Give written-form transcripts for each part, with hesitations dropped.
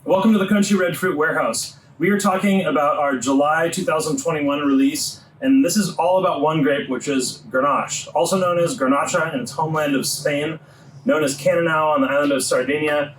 Welcome to the Crunchy Red Fruit Warehouse. We are talking about our July 2021 release, and this is all about one grape, which is Grenache, also known as Garnacha in its homeland of Spain, known as Cannonau on the island of Sardinia,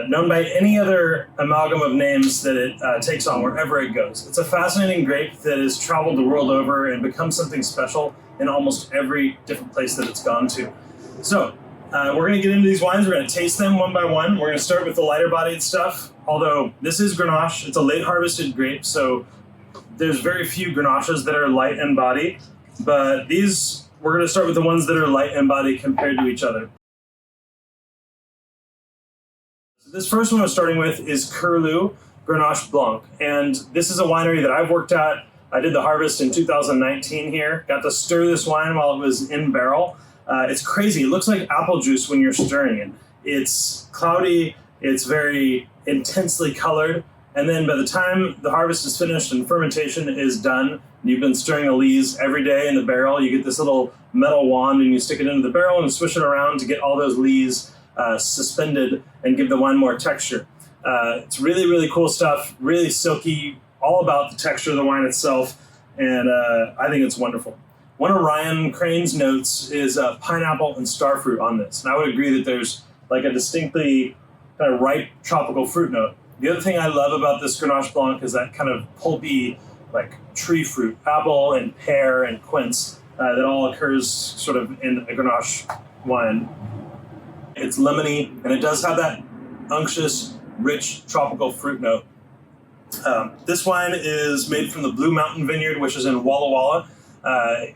known by any other amalgam of names that it takes on wherever it goes. It's a fascinating grape that has traveled the world over and become something special in almost every different place that it's gone to. So, we're going to get into these wines. We're going to taste them one by one. We're going to start with the lighter bodied stuff. Although this is Grenache, it's a late harvested grape, so there's very few Grenaches that are light in body. But these, we're going to start with the ones that are light in body compared to each other. So this first one we're starting with is Curlew Grenache Blanc. And this is a winery that I've worked at. I did the harvest in 2019 here. Got to stir this wine while it was in barrel. It's crazy. It looks like apple juice when you're stirring it. It's cloudy. It's very intensely colored. And then by the time the harvest is finished and fermentation is done, and you've been stirring the lees every day in the barrel, you get this little metal wand and you stick it into the barrel and swish it around to get all those lees suspended and give the wine more texture. It's really, really cool stuff, really silky, all about the texture of the wine itself. And I think it's wonderful. One of Ryan Crane's notes is pineapple and starfruit on this. And I would agree that there's like a distinctly kind of ripe tropical fruit note. The other thing I love about this Grenache Blanc is that kind of pulpy, like tree fruit, apple and pear and quince that all occurs sort of in a Grenache wine. It's lemony, and it does have that unctuous, rich tropical fruit note. This wine is made from the Blue Mountain Vineyard, which is in Walla Walla.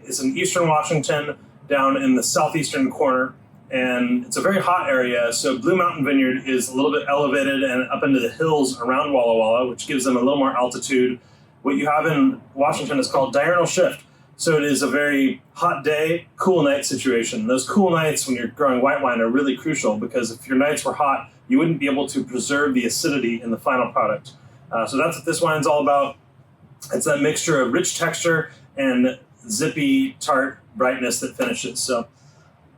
It's in eastern Washington, down in the southeastern corner, and it's a very hot area. So Blue Mountain Vineyard is a little bit elevated and up into the hills around Walla Walla, which gives them a little more altitude. What you have in Washington is called diurnal shift. So it is a very hot day, cool night situation. Those cool nights when you're growing white wine are really crucial, because if your nights were hot, you wouldn't be able to preserve the acidity in the final product. So that's what this wine's all about. It's that mixture of rich texture and zippy, tart brightness that finishes. So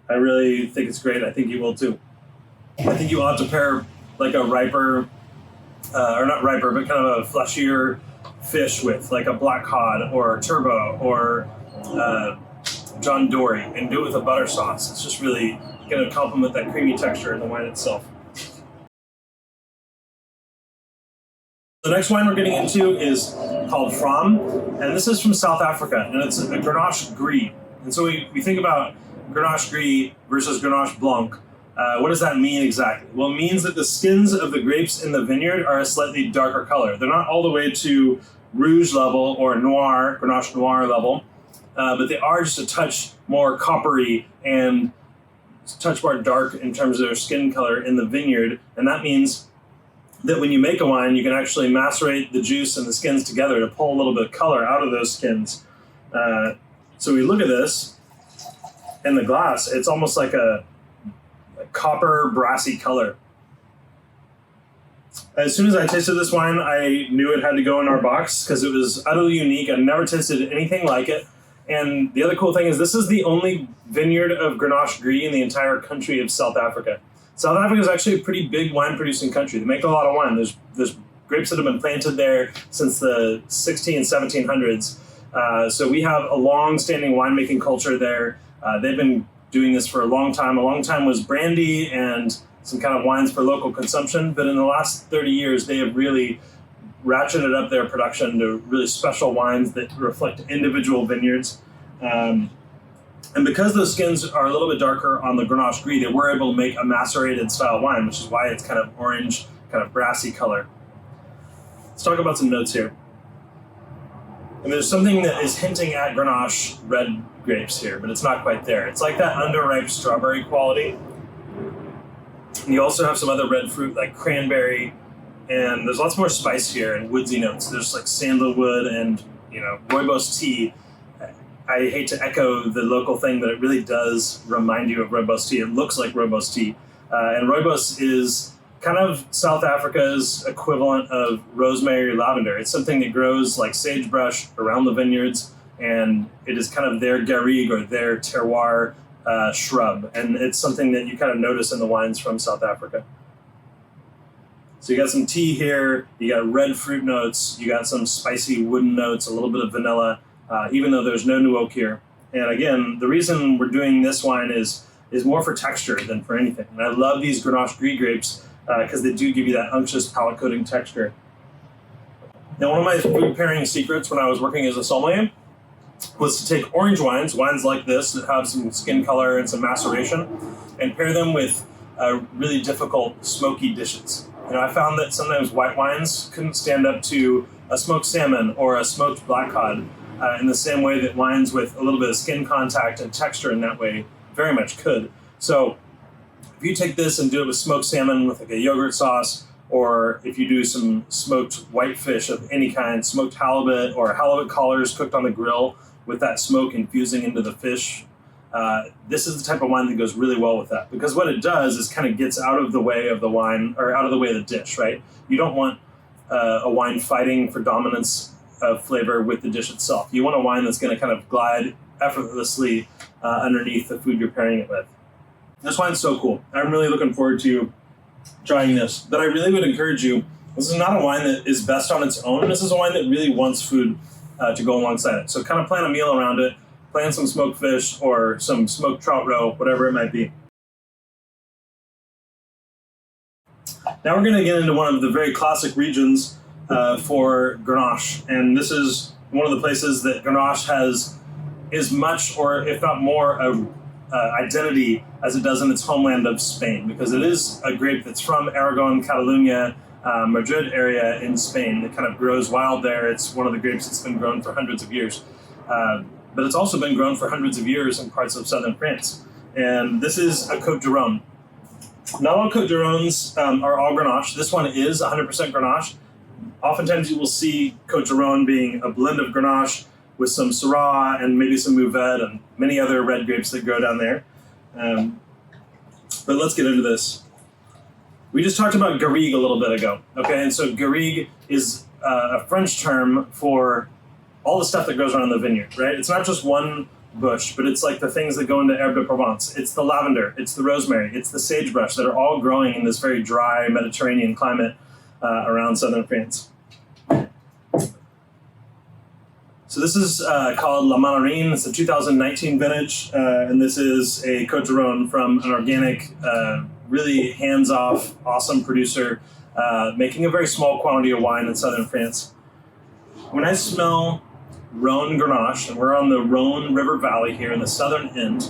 I really think it's great. I think you will too. I think you ought to pair like a riper, or not riper, but kind of a fleshier fish with like a black cod or turbo or John Dory, and do it with a butter sauce. It's just really going to complement that creamy texture in the wine itself. The next wine we're getting into is called Fram, and this is from South Africa, and it's a Grenache Gris. And so we think about Grenache Gris versus Grenache Blanc. What does that mean exactly? Well, it means that the skins of the grapes in the vineyard are a slightly darker color. They're not all the way to rouge level or noir, Grenache Noir level, but they are just a touch more coppery and a touch more dark in terms of their skin color in the vineyard. And that means that when you make a wine, you can actually macerate the juice and the skins together to pull a little bit of color out of those skins. So we look at this in the glass, it's almost like a copper brassy color. As soon as I tasted this wine, I knew it had to go in our box because it was utterly unique. I'd never tasted anything like it. And the other cool thing is this is the only vineyard of Grenache Gris in the entire country of South Africa. South Africa is actually a pretty big wine-producing country. They make a lot of wine. There's grapes that have been planted there since the 1600s and 1700s. So we have a long-standing winemaking culture there. They've been doing this for a long time. A long time was brandy and some kind of wines for local consumption. But in the last 30 years, they have really ratcheted up their production to really special wines that reflect individual vineyards. And because those skins are a little bit darker on the Grenache Gris, they were able to make a macerated style wine, which is why it's kind of orange, kind of brassy color. Let's talk about some notes here. And there's something that is hinting at Grenache red grapes here, but it's not quite there. It's like that underripe strawberry quality. And you also have some other red fruit like cranberry, and there's lots more spice here and woodsy notes. There's like sandalwood and, rooibos tea. I hate to echo the local thing, but it really does remind you of rooibos tea. It looks like rooibos tea. And rooibos is kind of South Africa's equivalent of rosemary or lavender. It's something that grows like sagebrush around the vineyards, and it is kind of their garrigue or their terroir shrub. And it's something that you kind of notice in the wines from South Africa. So you got some tea here, you got red fruit notes, you got some spicy wooden notes, a little bit of vanilla, even though there's no new oak here. And again, the reason we're doing this wine is more for texture than for anything. And I love these Grenache Gris grapes because they do give you that unctuous palate coating texture. Now, one of my food pairing secrets when I was working as a sommelier was to take orange wines like this that have some skin color and some maceration, and pair them with really difficult smoky dishes. I found that sometimes white wines couldn't stand up to a smoked salmon or a smoked black cod in the same way that wines with a little bit of skin contact and texture in that way very much could. So if you take this and do it with smoked salmon with like a yogurt sauce, or if you do some smoked whitefish of any kind, smoked halibut or halibut collars cooked on the grill with that smoke infusing into the fish, this is the type of wine that goes really well with that, because what it does is kind of gets out of the way of the wine, or out of the way of the dish, right? You don't want a wine fighting for dominance of flavor with the dish itself. You want a wine that's going to kind of glide effortlessly underneath the food you're pairing it with. This wine's so cool. I'm really looking forward to trying this, but I really would encourage you, this is not a wine that is best on its own. This is a wine that really wants food to go alongside it. So kind of plan a meal around it. Plan some smoked fish or some smoked trout roe, whatever it might be. Now we're going to get into one of the very classic regions for Grenache, and this is one of the places that Grenache has as much, or if not more, of identity as it does in its homeland of Spain, because it is a grape that's from Aragon, Catalonia, Madrid area in Spain. It kind of grows wild there. It's one of the grapes that's been grown for hundreds of years. But it's also been grown for hundreds of years in parts of southern France. And this is a Côte du Rhône. Not all Côte du Rhônes are all Grenache. This one is 100% Grenache. Oftentimes you will see Côte du Rhône being a blend of Grenache with some Syrah and maybe some Mourvèdre and many other red grapes that grow down there. But let's get into this. We just talked about garrigue a little bit ago, okay? And so garrigue is a French term for all the stuff that goes around the vineyard, right? It's not just one bush, but it's like the things that go into Herbe de Provence. It's the lavender, it's the rosemary, it's the sagebrush that are all growing in this very dry Mediterranean climate around southern France. So this is called La Manarine. It's a 2019 vintage, and this is a Côte du Rhône from an organic, really hands-off, awesome producer, making a very small quantity of wine in southern France. When I smell Rhône Grenache, and we're on the Rhône River Valley here in the southern end,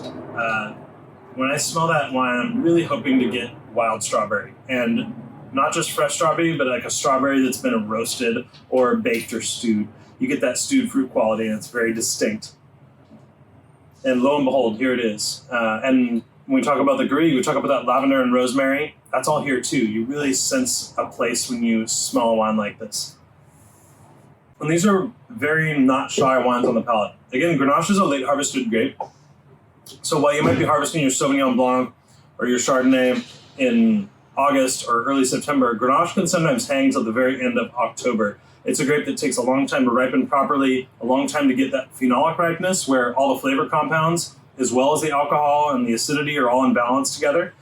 when I smell that wine, I'm really hoping to get wild strawberry. And not just fresh strawberry, but like a strawberry that's been roasted or baked or stewed. You get that stewed fruit quality, and it's very distinct. And lo and behold, here it is. And when we talk about the garrigue, we talk about that lavender and rosemary. That's all here too. You really sense a place when you smell a wine like this. And these are very not shy wines on the palate. Again, Grenache is a late harvested grape. So while you might be harvesting your Sauvignon Blanc or your Chardonnay in August or early September, Grenache can sometimes hang till the very end of October. It's a grape that takes a long time to ripen properly, a long time to get that phenolic ripeness where all the flavor compounds, as well as the alcohol and the acidity, are all in balance together.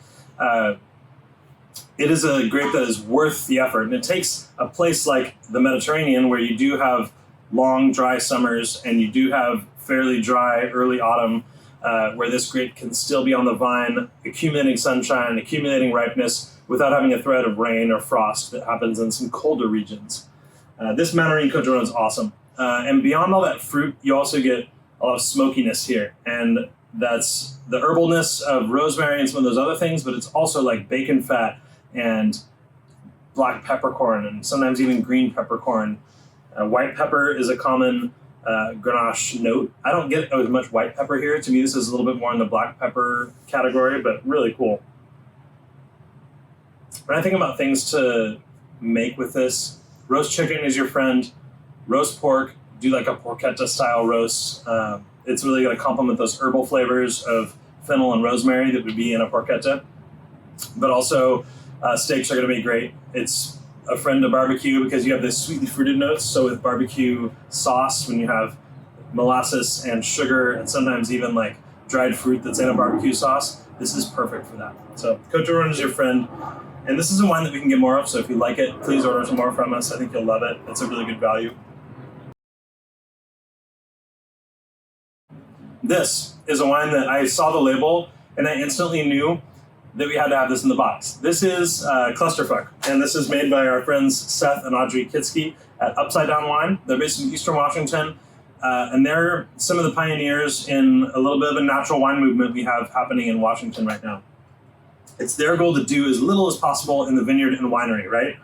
It is a grape that is worth the effort, and it takes a place like the Mediterranean where you do have long, dry summers and you do have fairly dry early autumn, where this grape can still be on the vine, accumulating sunshine, accumulating ripeness without having a threat of rain or frost that happens in some colder regions. This Manarine Côte du Rhône is awesome. And beyond all that fruit, you also get a lot of smokiness here. And that's the herbalness of rosemary and some of those other things, but it's also like bacon fat and black peppercorn and sometimes even green peppercorn. White pepper is a common Grenache note. I don't get as much white pepper here. To me, this is a little bit more in the black pepper category, but really cool. When I think about things to make with this, roast chicken is your friend. Roast pork, do like a porchetta style roast. It's really going to complement those herbal flavors of fennel and rosemary that would be in a porchetta. But also, steaks are going to be great. It's a friend to barbecue because you have this sweetly fruited notes. So with barbecue sauce, when you have molasses and sugar and sometimes even like dried fruit that's in a barbecue sauce, this is perfect for that. So Côte du Rhône is your friend. And this is a wine that we can get more of, so if you like it, please order some more from us. I think you'll love it. It's a really good value. This is a wine that I saw the label and I instantly knew that we had to have this in the box. This is Clusterfuck, and this is made by our friends Seth and Audrey Kitsky at Upside Down Wine. They're based in Eastern Washington, and they're some of the pioneers in a little bit of a natural wine movement we have happening in Washington right now. It's their goal to do as little as possible in the vineyard and winery, right?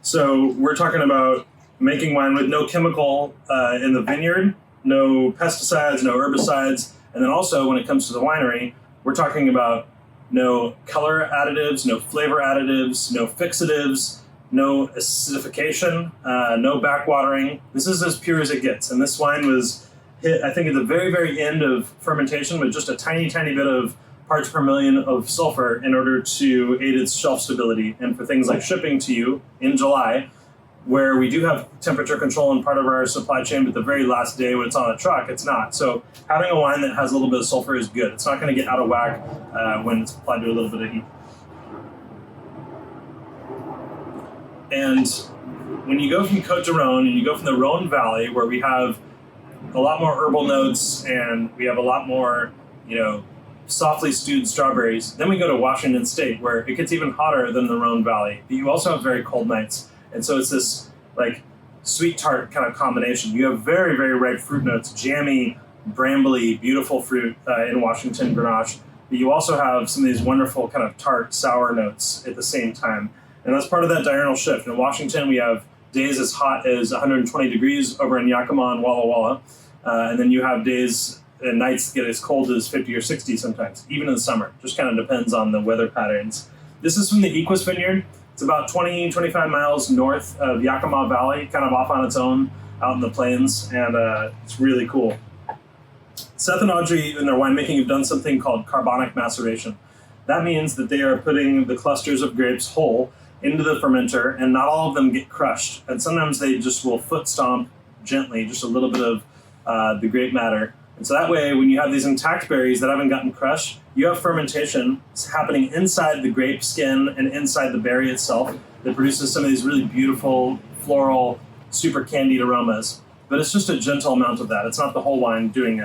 So we're talking about making wine with no chemical in the vineyard, no pesticides, no herbicides, and then also when it comes to the winery, we're talking about no color additives, no flavor additives, no fixatives, no acidification, no backwatering. This is as pure as it gets. And this wine was hit, I think, at the very, very end of fermentation with just a tiny, tiny bit of parts per million of sulfur in order to aid its shelf stability. And for things like shipping to you in July, where we do have temperature control in part of our supply chain, but the very last day when it's on a truck, it's not. So having a wine that has a little bit of sulfur is good. It's not going to get out of whack when it's applied to a little bit of heat. And when you go from Côte de Rhône and you go from the Rhône Valley, where we have a lot more herbal notes and we have a lot more, softly stewed strawberries, then we go to Washington State, where it gets even hotter than the Rhône Valley. But you also have very cold nights. And so it's this sweet tart kind of combination. You have very, very ripe fruit notes, jammy, brambly, beautiful fruit in Washington Grenache. But you also have some of these wonderful kind of tart, sour notes at the same time. And that's part of that diurnal shift. In Washington, we have days as hot as 120 degrees over in Yakima and Walla Walla. And then you have days and nights that get as cold as 50 or 60 sometimes, even in the summer. Just kind of depends on the weather patterns. This is from the Equus Vineyard. It's about 20, 25 miles north of Yakima Valley, kind of off on its own out in the plains, and it's really cool. Seth and Audrey in their winemaking have done something called carbonic maceration. That means that they are putting the clusters of grapes whole into the fermenter, and not all of them get crushed. And sometimes they just will foot stomp gently, just a little bit of the grape matter. And so that way, when you have these intact berries that haven't gotten crushed, you have fermentation happening inside the grape skin and inside the berry itself that produces some of these really beautiful, floral, super candied aromas. But it's just a gentle amount of that. It's not the whole wine doing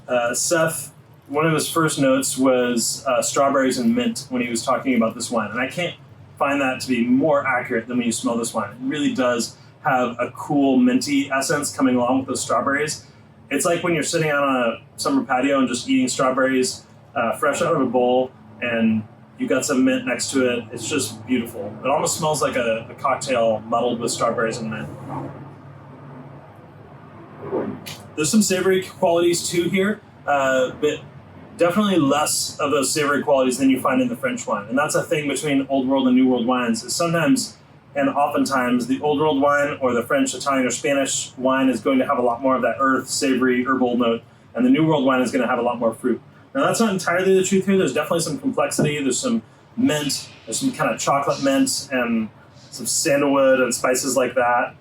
that. Seth, one of his first notes was strawberries and mint when he was talking about this wine. And I can't find that to be more accurate than when you smell this wine. It really does have a cool minty essence coming along with those strawberries. It's like when you're sitting out on a summer patio and just eating strawberries fresh out of a bowl and you got some mint next to it. It's just beautiful. It almost smells like a cocktail muddled with strawberries and mint. There's some savory qualities too here, but definitely less of those savory qualities than you find in the French wine. And that's a thing between Old World and New World wines, is sometimes and oftentimes the Old World wine or the French, Italian, or Spanish wine is going to have a lot more of that earth, savory, herbal note, and the New World wine is going to have a lot more fruit. Now that's not entirely the truth here. There's definitely some complexity. There's some mint, there's some kind of chocolate mint and some sandalwood and spices like that.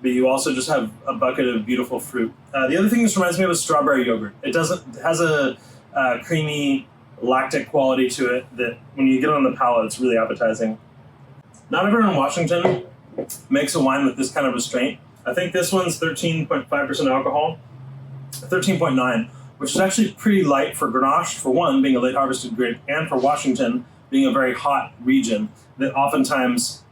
But you also just have a bucket of beautiful fruit. The other thing this reminds me of is strawberry yogurt. It has a creamy lactic quality to it that when you get it on the palate, it's really appetizing. Not everyone in Washington makes a wine with this kind of restraint. I think this one's 13.5% alcohol, 13.9, which is actually pretty light for Grenache, for one, being a late harvested grape, and for Washington being a very hot region that oftentimes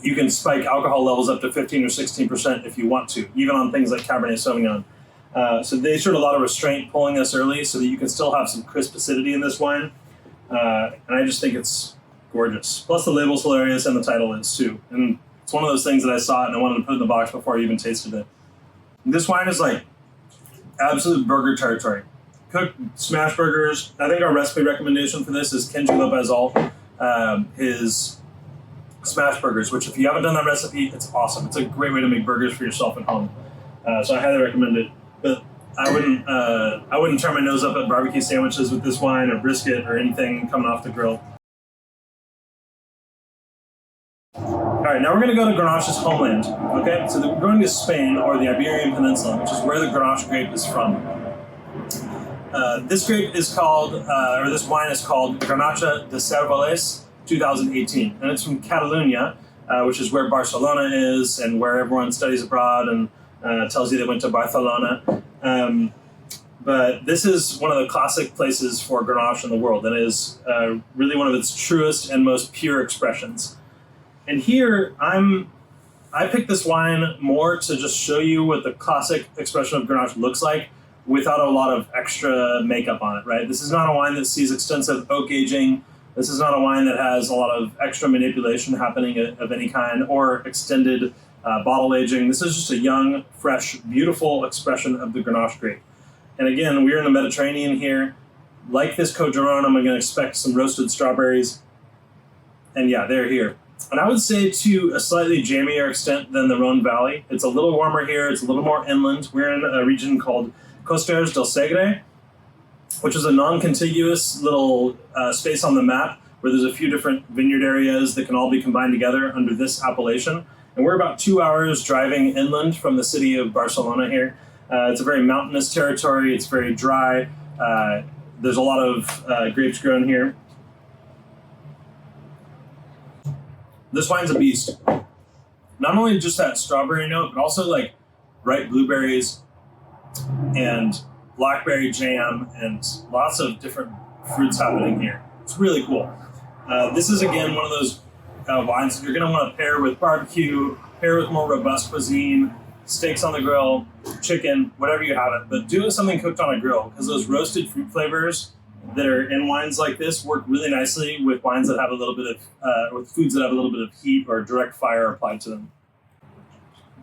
you can spike alcohol levels up to 15 or 16% if you want to, even on things like Cabernet Sauvignon. So they showed a lot of restraint pulling this early so that you can still have some crisp acidity in this wine. And I just think it's gorgeous. Plus the label's hilarious and the title is too. And it's one of those things that I saw it and I wanted to put in the box before I even tasted it. This wine is like absolute burger territory. Cooked smash burgers. I think our recipe recommendation for this is Kenji Lopez Alt, his smash burgers, which if you haven't done that recipe, it's awesome. It's a great way to make burgers for yourself at home. So I highly recommend it. But I wouldn't turn my nose up at barbecue sandwiches with this wine or brisket or anything coming off the grill. All right, now we're going to go to Grenache's homeland. Okay, so we're going to Spain or the Iberian Peninsula, which is where the Grenache grape is from. This grape is called, or this wine is called Garnacha de Cervellós 2018, and it's from Catalonia, which is where Barcelona is and where everyone studies abroad and tells you they went to Barcelona. But this is one of the classic places for Grenache in the world, and it is really one of its truest and most pure expressions. And here, I picked this wine more to just show you what the classic expression of Grenache looks like without a lot of extra makeup on it, right? This is not a wine that sees extensive oak aging. This is not a wine that has a lot of extra manipulation happening of any kind or extended bottle aging. This is just a young, fresh, beautiful expression of the Grenache grape. And again, we're in the Mediterranean here. Like this Côte d'Aron, I'm going to expect some roasted strawberries. And yeah, they're here. And I would say to a slightly jammier extent than the Rhone Valley. It's a little warmer here. It's a little more inland. We're in a region called Costeres del Segre, which is a non-contiguous little space on the map where there's a few different vineyard areas that can all be combined together under this appellation. And we're about 2 hours driving inland from the city of Barcelona here. It's a very mountainous territory. It's very dry. There's a lot of grapes grown here. This wine's a beast. Not only just that strawberry note, but also like ripe blueberries and blackberry jam and lots of different fruits happening here. It's really cool. This is, again, one of those wines that you're going to want to pair with barbecue, pair with more robust cuisine, steaks on the grill, chicken, whatever you have it. But do it with something cooked on a grill, because those roasted fruit flavors that are in wines like this work really nicely with wines that have a little bit of, with foods that have a little bit of heat or direct fire applied to them.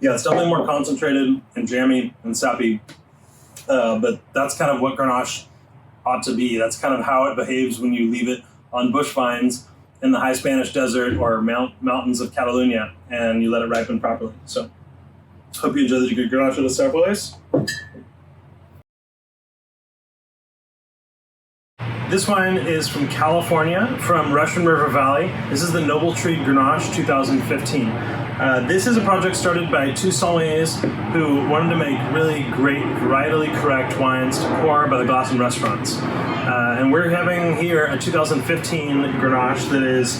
Yeah, it's definitely more concentrated and jammy and sappy, but that's kind of what Grenache ought to be. That's kind of how it behaves when you leave it on bush vines in the high Spanish desert or mountains of Catalonia and you let it ripen properly. So, hope you enjoy the Grenache de Cervellós. This wine is from California, from Russian River Valley. This is the Noble Tree Grenache 2015. This is a project started by two sommeliers who wanted to make really great, varietally correct wines to pour by the glass in restaurants. And we're having here a 2015 Grenache that is,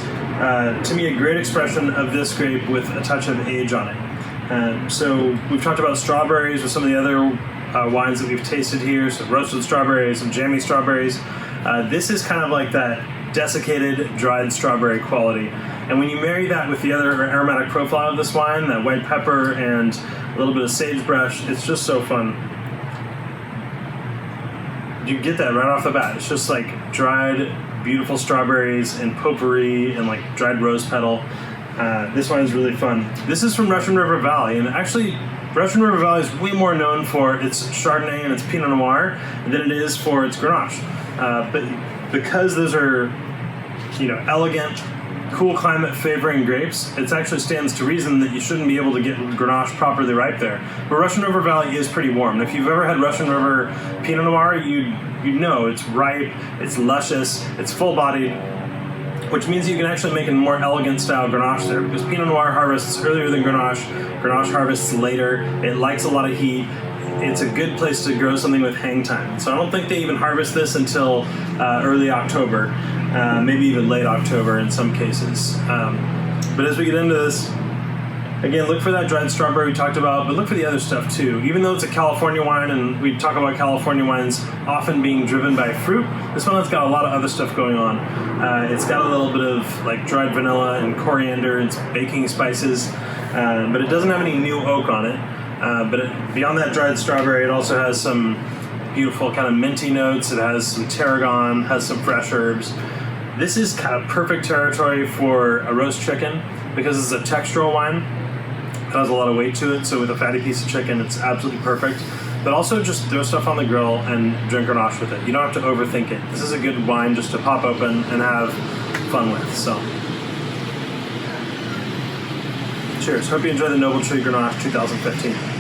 to me, a great expression of this grape with a touch of age on it. So we've talked about strawberries with some of the other wines that we've tasted here, so roasted strawberries and jammy strawberries. This is kind of like that desiccated, dried strawberry quality. And when you marry that with the other aromatic profile of this wine, that white pepper and a little bit of sagebrush, it's just so fun. You get that right off the bat. It's just like dried, beautiful strawberries and potpourri and like dried rose petal. This wine is really fun. This is from Russian River Valley, and actually Russian River Valley is way more known for its Chardonnay and its Pinot Noir than it is for its Grenache. But because those are, elegant, cool climate favoring grapes, it actually stands to reason that you shouldn't be able to get Grenache properly ripe there. But Russian River Valley is pretty warm. And if you've ever had Russian River Pinot Noir, you know it's ripe, it's luscious, it's full-bodied, which means you can actually make a more elegant style Grenache there, because Pinot Noir harvests earlier than Grenache. Grenache harvests later. It likes a lot of heat. It's a good place to grow something with hang time. So I don't think they even harvest this until early October, maybe even late October in some cases. But as we get into this, again, look for that dried strawberry we talked about, but look for the other stuff too. Even though it's a California wine, and we talk about California wines often being driven by fruit, this one has got a lot of other stuff going on. It's got a little bit of like dried vanilla and coriander and baking spices, but it doesn't have any new oak on it. But beyond that dried strawberry, it also has some beautiful kind of minty notes. It has some tarragon, has some fresh herbs. This is kind of perfect territory for a roast chicken because it's a textural wine. It has a lot of weight to it, so with a fatty piece of chicken, it's absolutely perfect. But also just throw stuff on the grill and drink Grenache with it. You don't have to overthink it. This is a good wine just to pop open and have fun with, so. Cheers. Hope you enjoy the Noble Tree Grenache 2015.